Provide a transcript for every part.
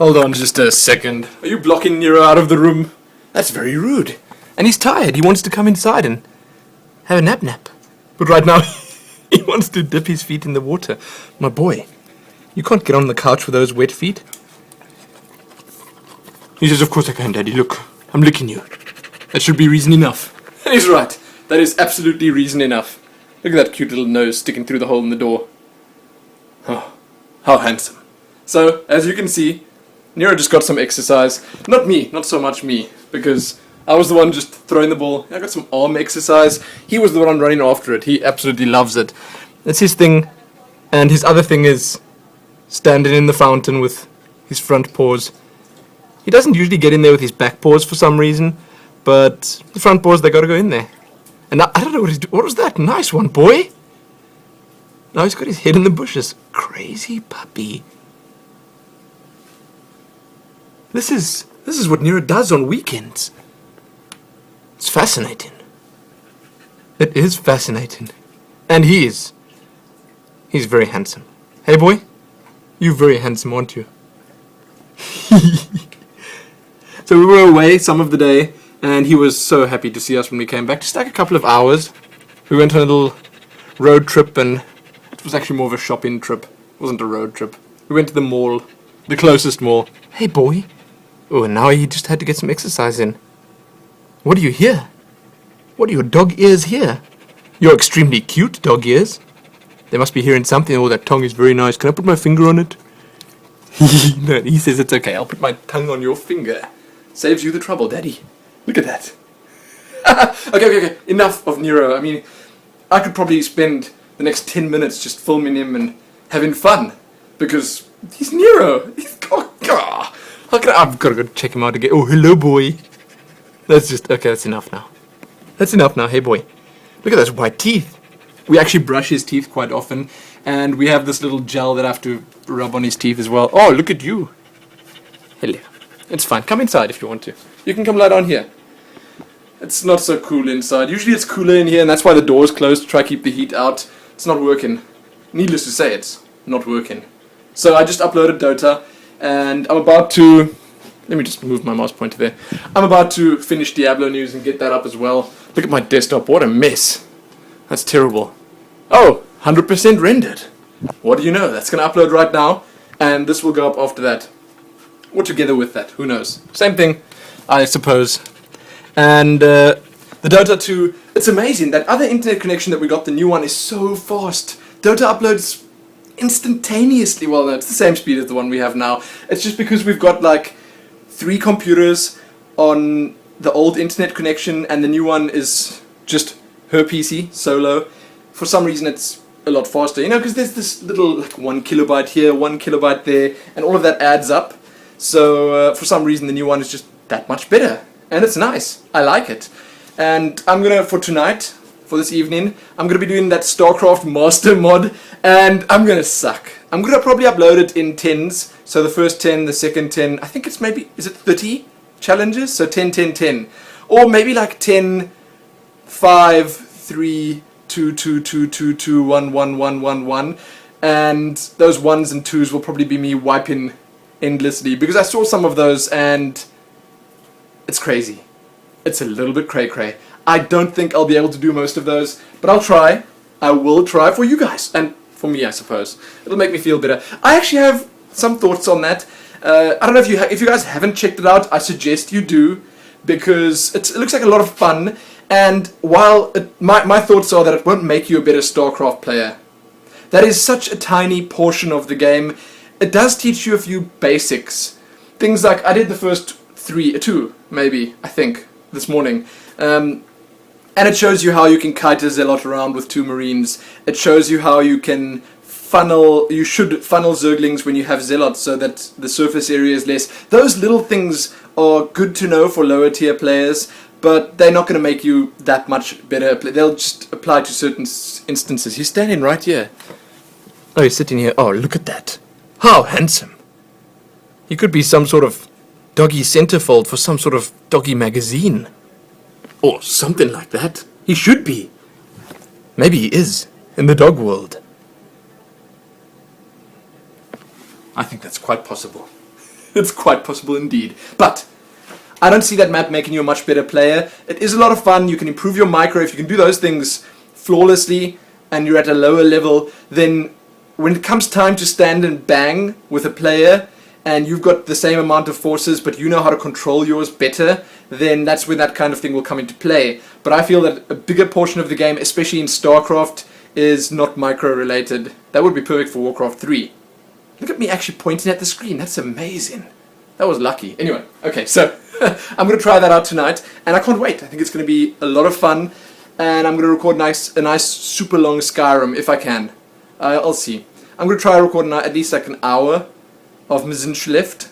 Hold on just a second. Are you blocking Nero out of the room? That's very rude. And he's tired. He wants to come inside and have a nap. But right now, he wants to dip his feet in the water. My boy, you can't get on the couch with those wet feet. He says, of course I can, Daddy. Look, I'm licking you. That should be reason enough. And he's right. That is absolutely reason enough. Look at that cute little nose sticking through the hole in the door. Oh, how handsome. So, as you can see, Nero just got some exercise. Not me, not so much me, because I was the one just throwing the ball. I got some arm exercise. He was the one running after it. He absolutely loves it. That's his thing. And his other thing is standing in the fountain with his front paws. He doesn't usually get in there with his back paws for some reason, but the front paws, they gotta go in there. And I don't know what he's doing. What was that? Nice one, boy. Now he's got his head in the bushes. Crazy puppy. This is what Nero does on weekends. It's fascinating. It is fascinating. And he's very handsome. Hey boy, you're very handsome, aren't you? So we were away some of the day, and he was so happy to see us when we came back. Just like a couple of hours. We went on a little road trip, and it was actually more of a shopping trip. It wasn't a road trip. We went to the mall, the closest mall. Hey boy. Oh, and now he just had to get some exercise in. What do you hear? What do your dog ears hear? Your extremely cute dog ears. They must be hearing something. Oh, that tongue is very nice. Can I put my finger on it? No, he says it's okay. I'll put my tongue on your finger. Saves you the trouble, Daddy. Look at that. Okay. Enough of Nero. I mean, I could probably spend the next 10 minutes just filming him and having fun. Because he's Nero. I've got to go check him out again. Oh, hello, boy. That's enough now. That's enough now. Hey, boy. Look at those white teeth. We actually brush his teeth quite often, and we have this little gel that I have to rub on his teeth as well. Oh, look at you. Hello. It's fine. Come inside if you want to. You can come lie down here. It's not so cool inside. Usually it's cooler in here, and that's why the door's closed to try to keep the heat out. It's not working. Needless to say, it's not working. So I just uploaded Dota, and I'm about to... Let me just move my mouse pointer there. I'm about to finish Diablo news and get that up as well. Look at my desktop. What a mess. That's terrible. Oh, 100% rendered. What do you know? That's going to upload right now, and this will go up after that. Or together with that. Who knows? Same thing, I suppose. And the Dota 2, it's amazing. That other internet connection that we got, the new one, is so fast. Dota uploads instantaneously. Well, no, it's the same speed as the one we have now. It's just because we've got like 3 computers on the old internet connection, and the new one is just her PC, solo. For some reason it's a lot faster, you know, because there's this little like 1 kilobyte here, 1 kilobyte there, and all of that adds up. So for some reason the new one is just that much better, and it's nice. I like it. And I'm gonna, for tonight, for this evening, I'm gonna be doing that StarCraft Master mod, and I'm gonna suck. I'm gonna probably upload it in 10s. So the first 10, the second 10, I think it's maybe, is it 30 challenges? So 10, 10, 10. Or maybe like 10, 5, 3, 2, 2, 2, 2, 2, 1, 1, 1, 1, 1. And those 1s and 2s will probably be me wiping endlessly. Because I saw some of those and it's crazy. It's a little bit cray-cray. I don't think I'll be able to do most of those, but I'll try. I will try for you guys. And for me, I suppose. It'll make me feel better. I actually have some thoughts on that. I don't know if you guys haven't checked it out. I suggest you do, because it looks like a lot of fun. And while my thoughts are that it won't make you a better StarCraft player, that is such a tiny portion of the game. It does teach you a few basics. Things like, I did the first 2 maybe, I think, this morning. And it shows you how you can kite a Zealot around with 2 Marines. It shows you how you can you should funnel Zerglings when you have Zealots so that the surface area is less. Those little things are good to know for lower tier players, but they're not going to make you that much better. They'll just apply to certain instances. He's standing right here. Oh, he's sitting here. Oh, look at that. How handsome. He could be some sort of doggy centerfold for some sort of doggy magazine. Or something like that. He should be. Maybe he is, in the dog world. I think that's quite possible. It's quite possible indeed. But I don't see that map making you a much better player. It is a lot of fun. You can improve your micro. If you can do those things flawlessly and you're at a lower level, then when it comes time to stand and bang with a player and you've got the same amount of forces but you know how to control yours better, then that's when that kind of thing will come into play. But I feel that a bigger portion of the game, especially in StarCraft, is not micro related. That would be perfect for Warcraft 3. Look at me actually pointing at the screen. That's amazing. That was lucky. Anyway, okay, so I'm going to try that out tonight, and I can't wait. I think it's going to be a lot of fun, and I'm going to record a nice super long Skyrim if I can. I'll see. I'm going to try to record at least like an hour of Mzinschlift.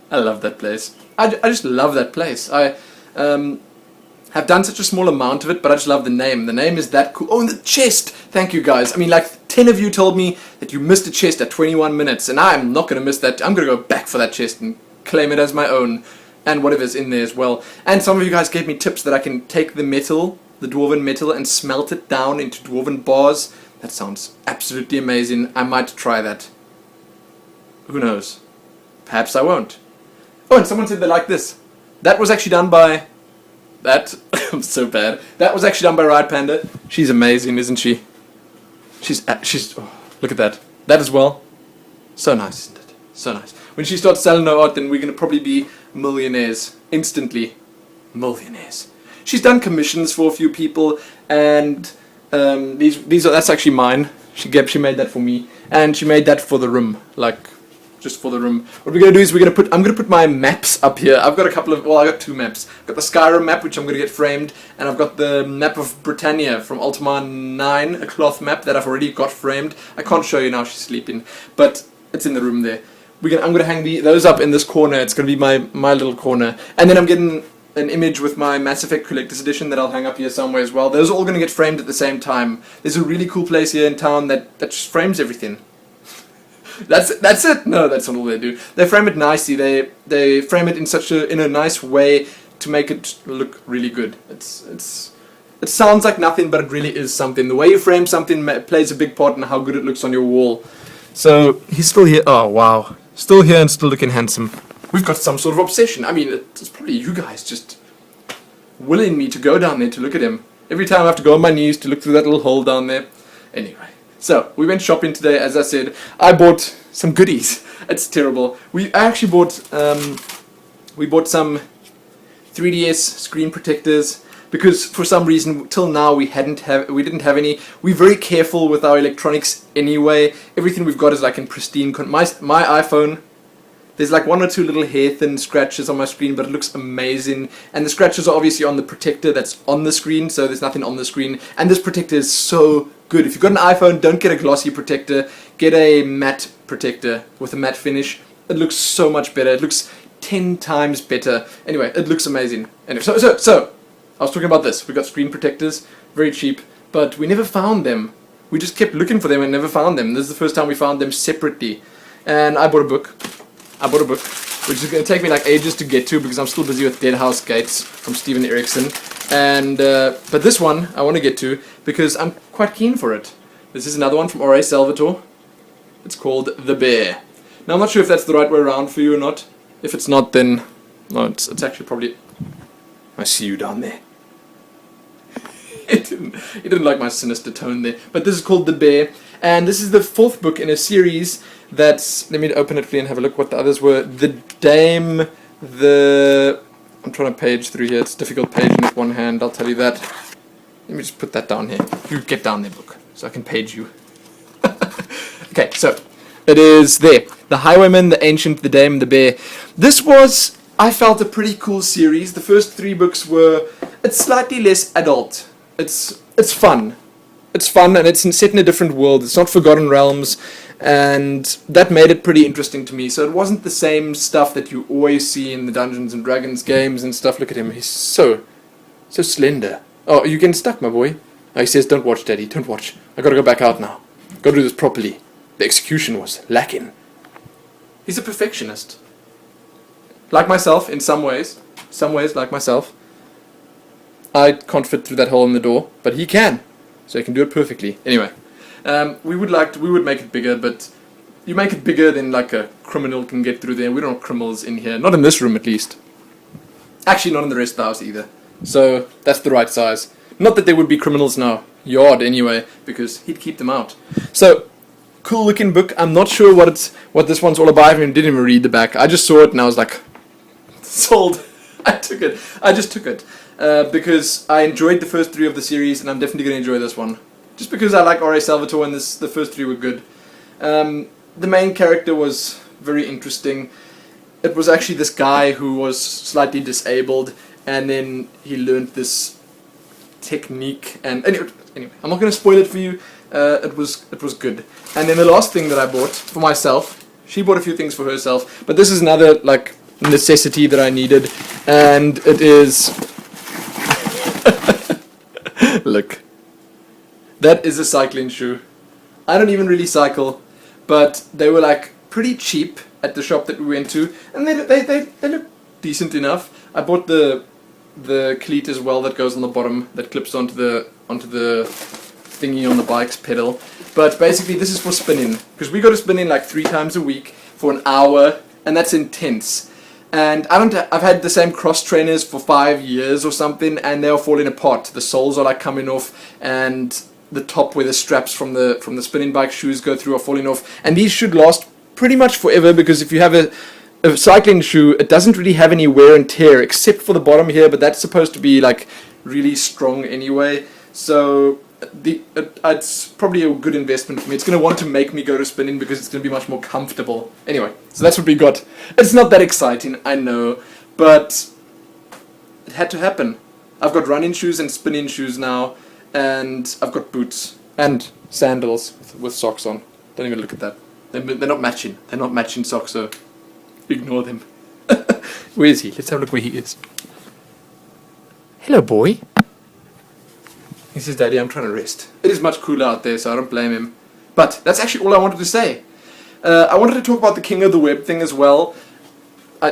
I love that place. I just love that place. I have done such a small amount of it, but I just love the name. The name is that cool. Oh, and the chest! Thank you guys. I mean, like 10 of you told me that you missed a chest at 21 minutes, and I'm not going to miss that. I'm going to go back for that chest and claim it as my own, and whatever's in there as well. And some of you guys gave me tips that I can take the metal, the dwarven metal, and smelt it down into dwarven bars. That sounds absolutely amazing. I might try that. Who knows? Perhaps I won't. Oh, and someone said they like this. That was actually done by... That... I'm so bad. That was actually done by Ride Panda. She's amazing, isn't she? She's... Oh, look at that. That as well. So nice, isn't it? So nice. When she starts selling her art, then we're going to probably be millionaires. Instantly. Millionaires. She's done commissions for a few people, and that's actually mine. She made that for me, and she made that for the room, like just for the room. What we're gonna do is I'm gonna put my maps up here. I've got I got 2 maps. I've got the Skyrim map, which I'm gonna get framed, and I've got the map of Britannia from Ultima 9, a cloth map that I've already got framed. I can't show you now, she's sleeping, but it's in the room there. I'm gonna hang those up in this corner. It's gonna be my little corner, and then I'm getting an image with my Mass Effect Collector's Edition that I'll hang up here somewhere as well. Those are all going to get framed at the same time. There's a really cool place here in town that just frames everything. That's it. No, that's not all they do. They frame it nicely. They frame it in a nice way to make it look really good. It sounds like nothing, but it really is something. The way you frame something plays a big part in how good it looks on your wall. So he's still here. Oh wow, still here and still looking handsome. We've got some sort of obsession. I mean, it's probably you guys just willing me to go down there to look at him. Every time I have to go on my knees to look through that little hole down there. Anyway, so we went shopping today, as I said. I bought some goodies. It's terrible. I actually bought, we bought some 3DS screen protectors because for some reason till now we didn't have any. We're very careful with our electronics anyway. Everything we've got is like in pristine my iPhone. There's like 1 or 2 little hair-thin scratches on my screen, but it looks amazing. And the scratches are obviously on the protector that's on the screen, so there's nothing on the screen. And this protector is so good. If you've got an iPhone, don't get a glossy protector. Get a matte protector with a matte finish. It looks so much better. It looks 10 times better. Anyway, it looks amazing. Anyway, so I was talking about this. We got screen protectors, very cheap, but we never found them. We just kept looking for them and never found them. This is the first time we found them separately. And I bought a book, which is going to take me like ages to get to because I'm still busy with Dead House Gates from Steven Erikson. And but this one I want to get to because I'm quite keen for it. This is another one from R.A. Salvatore. It's called The Bear. Now I'm not sure if that's the right way around for you or not. If it's not, then no, it's actually probably. I see you down there. He didn't like my sinister tone there. But this is called The Bear, and this is the 4th book in a series that's... Let me open it for you and have a look what the others were. The Dame, I'm trying to page through here. It's a difficult paging with one hand, I'll tell you that. Let me just put that down here. You get down there, book, so I can page you. Okay, so it is there. The Highwayman, The Ancient, The Dame, The Bear. This was, I felt, a pretty cool series. The first 3 books were... It's slightly less adult. It's fun. It's fun, and it's set in a different world. It's not Forgotten Realms, and that made it pretty interesting to me. So it wasn't the same stuff that you always see in the Dungeons and Dragons games and stuff. Look at him. He's so slender. Oh, are you getting stuck, my boy? Oh, he says, don't watch, Daddy. Don't watch. I gotta go back out now. Gotta do this properly. The execution was lacking. He's a perfectionist. Like myself, in some ways. Some ways, like myself. I can't fit through that hole in the door, but he can. So he can do it perfectly. Anyway, we would make it bigger, but you make it bigger than like a criminal can get through there. We don't have criminals in here, not in this room at least. Actually, not in the rest of the house either. So that's the right size. Not that there would be criminals in our yard anyway, because he'd keep them out. So, cool looking book. I'm not sure what this one's all about. I didn't even read the back. I just saw it and I was like, sold. I took it. I just took it. Because I enjoyed the first 3 of the series, and I'm definitely going to enjoy this one. Just because I like R.A. Salvatore, and the first 3 were good. The main character was very interesting. It was actually this guy who was slightly disabled, and then he learned this technique. And anyway, I'm not going to spoil it for you. It was good. And then the last thing that I bought for myself, she bought a few things for herself, but this is another like necessity that I needed, and it is. Look, that is a cycling shoe. I don't even really cycle, but they were like pretty cheap at the shop that we went to, and they look decent enough. I bought the cleat as well that goes on the bottom, that clips onto the thingy on the bike's pedal. But basically this is for spinning, because we go to spinning like 3 times a week for an hour, and that's intense. And I've had the same cross trainers for 5 years or something, and they are falling apart. The soles are like coming off, and the top where the straps from the spinning bike shoes go through are falling off. And these should last pretty much forever, because if you have a cycling shoe, it doesn't really have any wear and tear except for the bottom here, but that's supposed to be like really strong anyway. So it's probably a good investment for me. It's going to want to make me go to spinning because it's going to be much more comfortable. Anyway, so that's what we got. It's not that exciting, I know, but it had to happen. I've got running shoes and spinning shoes now, and I've got boots and sandals with socks on. Don't even look at that. They're not matching. They're not matching socks, so ignore them. Where is he? Let's have a look where he is. Hello, boy. He says, Daddy, I'm trying to rest. It is much cooler out there, so I don't blame him. But that's actually all I wanted to say. I wanted to talk about the King of the Web thing as well.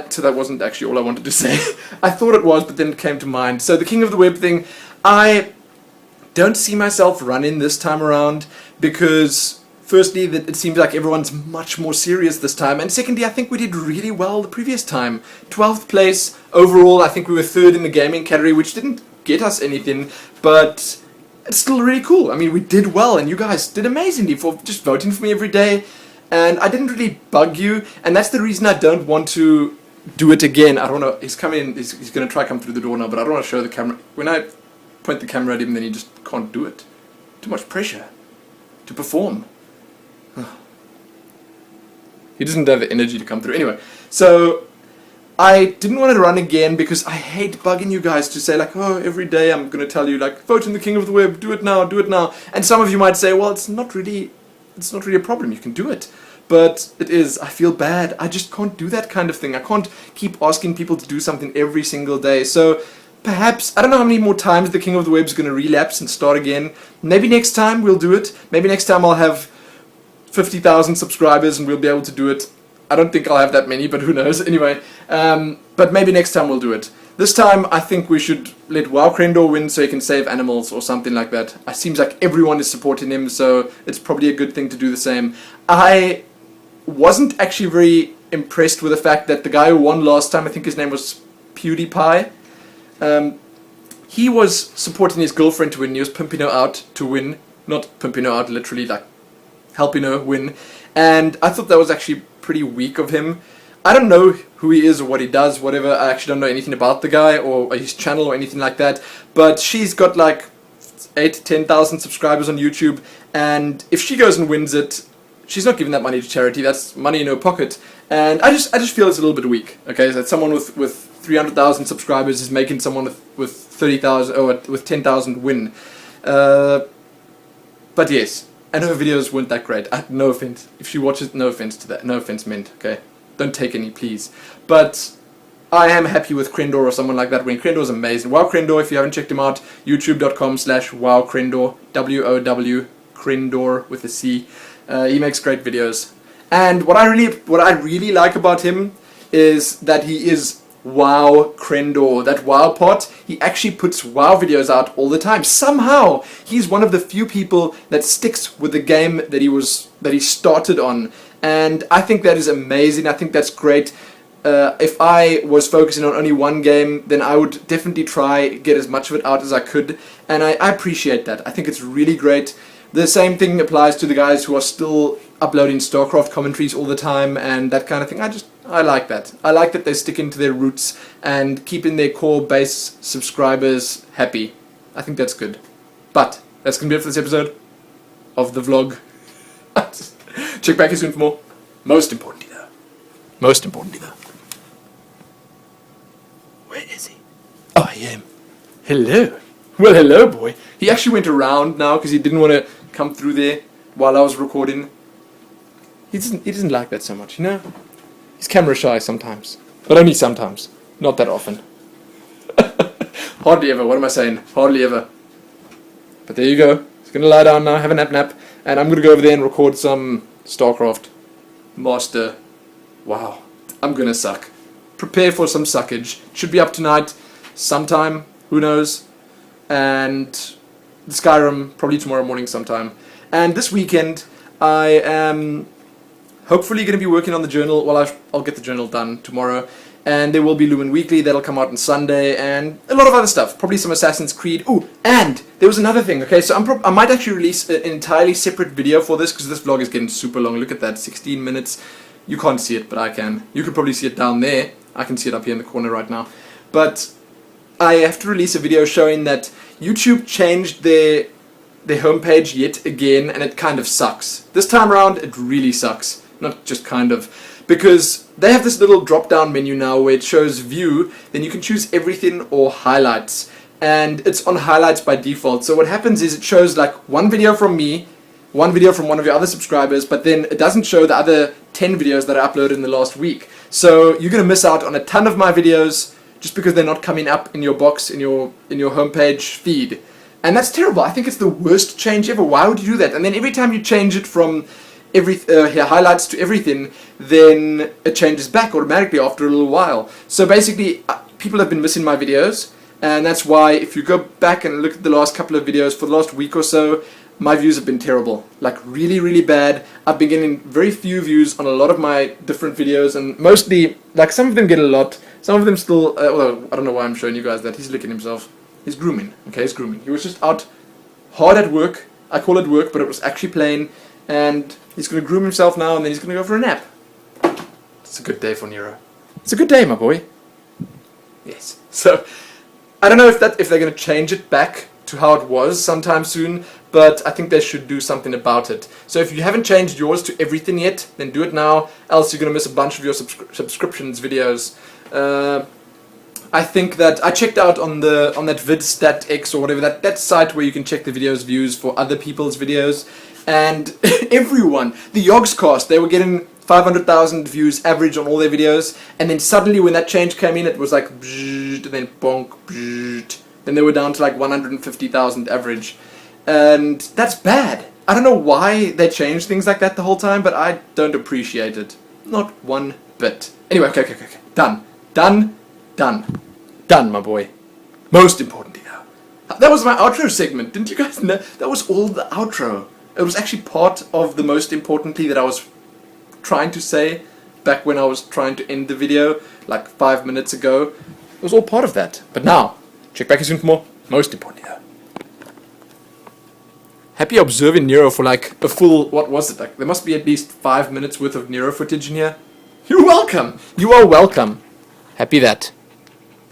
So that wasn't actually all I wanted to say. I thought it was, but then it came to mind. So the King of the Web thing, I don't see myself running this time around because, firstly, that it seems like everyone's much more serious this time, and secondly, I think we did really well the previous time. 12th place overall. I think we were 3rd in the gaming category, which didn't get us anything, but it's still really cool. I mean, we did well, and you guys did amazingly for just voting for me every day, and I didn't really bug you, and that's the reason I don't want to do it again. I don't know, he's coming in, he's going to try to come through the door now, but I don't want to show the camera. When I point the camera at him, then he just can't do it. Too much pressure to perform. He doesn't have the energy to come through. Anyway, so I didn't want to run again because I hate bugging you guys to say like, oh, every day I'm going to tell you like, vote in the King of the Web, do it now, do it now. And some of you might say, well, it's not really a problem, you can do it. But it is, I feel bad, I just can't do that kind of thing. I can't keep asking people to do something every single day. So perhaps, I don't know how many more times the King of the Web is going to relapse and start again. Maybe next time we'll do it. Maybe next time I'll have 50,000 subscribers and we'll be able to do it. I don't think I'll have that many, but who knows. Anyway, but maybe next time we'll do it. This time I think we should let WoW Crendor win so he can save animals or something like that. It seems like everyone is supporting him, so it's probably a good thing to do the same. I wasn't actually very impressed with the fact that the guy who won last time, I think his name was PewDiePie, he was supporting his girlfriend to win. He was pimping her out to win. Not pimping her out literally, like helping her win. And I thought that was actually pretty weak of him. I don't know who he is or what he does, whatever. I actually don't know anything about the guy or his channel or anything like that. But she's got like 8,000-10,000 subscribers on YouTube, and if she goes and wins it, she's not giving that money to charity. That's money in her pocket. And I just feel it's a little bit weak. Okay, so that someone with 300,000 subscribers is making someone with 30,000 or with 10,000 win. But yes. And her videos weren't that great. No offense. If she watches, no offense to that. No offense meant, okay? Don't take any, please. But I am happy with Crendor or someone like that. When Crendor's amazing. WoW Crendor, if you haven't checked him out, youtube.com/WoW Crendor. WOW Crendor with a C. He makes great videos. And what I really like about him is that he is WoW Crendor. That WoW pot, he actually puts WoW videos out all the time. Somehow, he's one of the few people that sticks with the game that he started on. and I think that is amazing. I think that's great. If I was focusing on only one game, then I would definitely try get as much of it out as I could, and I appreciate that. I think it's really great. The same thing applies to the guys who are still uploading StarCraft commentaries all the time and that kind of thing. I like that. I like that they stick into their roots and keeping their core base subscribers happy. I think that's good. But that's going to be it for this episode of the vlog. Check back here soon for more. Most importantly though. Where is he? Oh, I am. Hello. Well, hello, boy. He actually went around now because he didn't want to come through there while I was recording. He doesn't like that so much, you know? He's camera shy sometimes. But only sometimes. Not that often. Hardly ever. What am I saying? Hardly ever. But there you go. He's going to lie down now, have a nap. And I'm going to go over there and record some StarCraft Master. Wow. I'm going to suck. Prepare for some suckage. Should be up tonight sometime. Who knows? And the Skyrim probably tomorrow morning sometime. And this weekend I am hopefully going to be working on the journal. Well, I'll get the journal done tomorrow. And there will be Lumen Weekly. That'll come out on Sunday. And a lot of other stuff. Probably some Assassin's Creed. Ooh, and there was another thing. Okay, so I might actually release an entirely separate video for this because this vlog is getting super long. Look at that, 16 minutes. You can't see it, but I can. You could probably see it down there. I can see it up here in the corner right now. But I have to release a video showing that YouTube changed their homepage yet again, and it kind of sucks. This time around, it really sucks. Not just kind of. Because they have this little drop-down menu now where it shows view, then you can choose everything or highlights. And it's on highlights by default. So what happens is it shows like one video from me, one video from one of your other subscribers, but then it doesn't show the other 10 videos that I uploaded in the last week. So you're going to miss out on a ton of my videos just because they're not coming up in your box, in your homepage feed. And that's terrible. I think it's the worst change ever. Why would you do that? And then every time you change it from highlights to everything, then it changes back automatically after a little while. So basically, people have been missing my videos, and that's why if you go back and look at the last couple of videos for the last week or so, my views have been terrible. Like really, really bad. I've been getting very few views on a lot of my different videos, and mostly, like some of them get a lot, some of them still, well, I don't know why I'm showing you guys that. He's licking himself. He's grooming. Okay, he's grooming. He was just out hard at work. I call it work, but it was actually playing. And he's going to groom himself now, and then he's going to go for a nap. It's a good day for Nero. It's a good day, my boy. Yes. So, I don't know if they're going to change it back to how it was sometime soon, but I think they should do something about it. So if you haven't changed yours to everything yet, then do it now, else you're going to miss a bunch of your subscriptions videos. I think that I checked out on that VidStatX or whatever, that site where you can check the videos views for other people's videos, and everyone, the Yogscast, they were getting 500,000 views average on all their videos, and then suddenly when that change came in, it was like and then bonk, then they were down to like 150,000 average, and that's bad. I don't know why they changed things like that the whole time, but I don't appreciate it. Not one bit. Anyway, okay. Done, my boy. Most importantly though, that was my outro segment. Didn't you guys know? That was all the outro. It was actually part of the most importantly that I was trying to say back when I was trying to end the video like 5 minutes ago. It was all part of that. But now, check back here soon for more. Most importantly though. Happy observing Nero for like a full, what was it? Like there must be at least 5 minutes worth of Nero footage in here. You're welcome. You are welcome. Happy that.